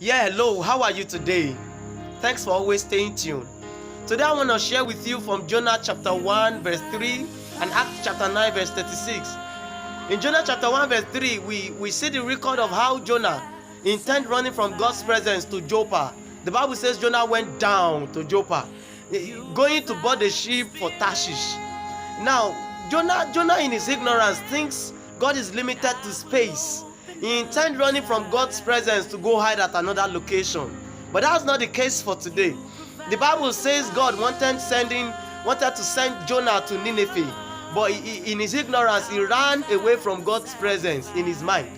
Yeah, hello, how are you today? Thanks for always staying tuned. Today I want to share with you from Jonah chapter 1 verse 3 and Acts chapter 9 verse 36. In Jonah chapter 1 verse 3, we see the record of how Jonah intended running from God's presence to Joppa. The Bible says Jonah went down to Joppa, going to board a ship for Tarshish. Now, Jonah in his ignorance thinks God is limited to space. He intends running from God's presence to go hide at another location. But that's not the case for today. The Bible says God wanted to send Jonah to Nineveh, but in his ignorance, he ran away from God's presence in his mind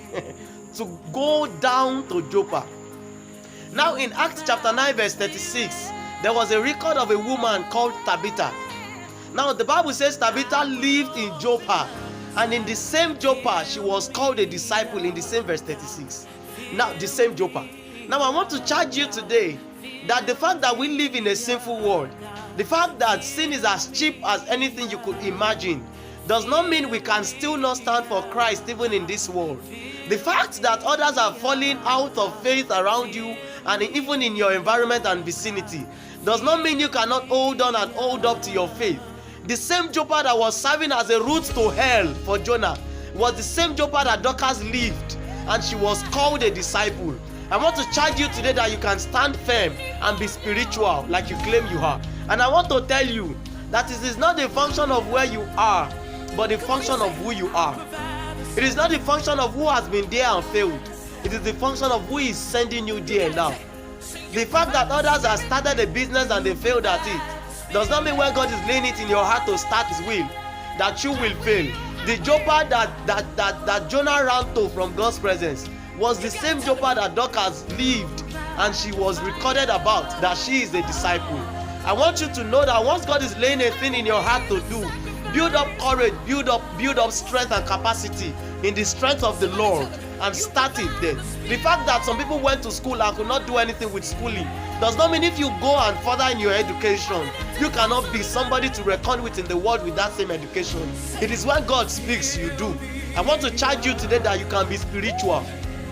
to go down to Joppa. Now in Acts chapter 9 verse 36, there was a record of a woman called Tabitha. Now the Bible says Tabitha lived in Joppa, and in the same Joppa she was called a disciple in the same verse 36. Now the same Joppa. Now I want to charge you today that the fact that we live in a sinful world, the fact that sin is as cheap as anything you could imagine, does not mean we can still not stand for Christ even in this world. The fact that others are falling out of faith around you and even in your environment and vicinity does not mean you cannot hold on and hold up to your faith. The same Joppa that was serving as a route to hell for Jonah was the same Joppa that Dorcas lived, and she was called a disciple. I want to charge you today that you can stand firm and be spiritual like you claim you are. And I want to tell you that it is not the function of where you are, but the function of who you are. It is not the function of who has been there and failed. It is the function of who is sending you there now. The fact that others have started a business and they failed at it does not mean when God is laying it in your heart to start His will, that you will fail. The Joppa that Jonah ran to from God's presence was the same Joppa that Dorcas lived, and she was recorded about that she is a disciple. I want you to know that once God is laying a thing in your heart to do, build up courage, build up strength and capacity in the strength of the Lord, and start it there. The fact that some people went to school and could not do anything with schooling does not mean if you go and further in your education, you cannot be somebody to reckon with in the world with that same education. It is when God speaks, you do. I want to charge you today that you can be spiritual.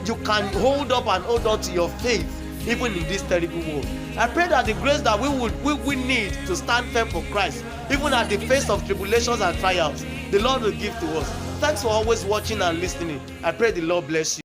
You can hold up and hold on to your faith even in this terrible world. I pray that the grace that we need to stand firm for Christ, even at the face of tribulations and trials, the Lord will give to us. Thanks for always watching and listening. I pray the Lord bless you.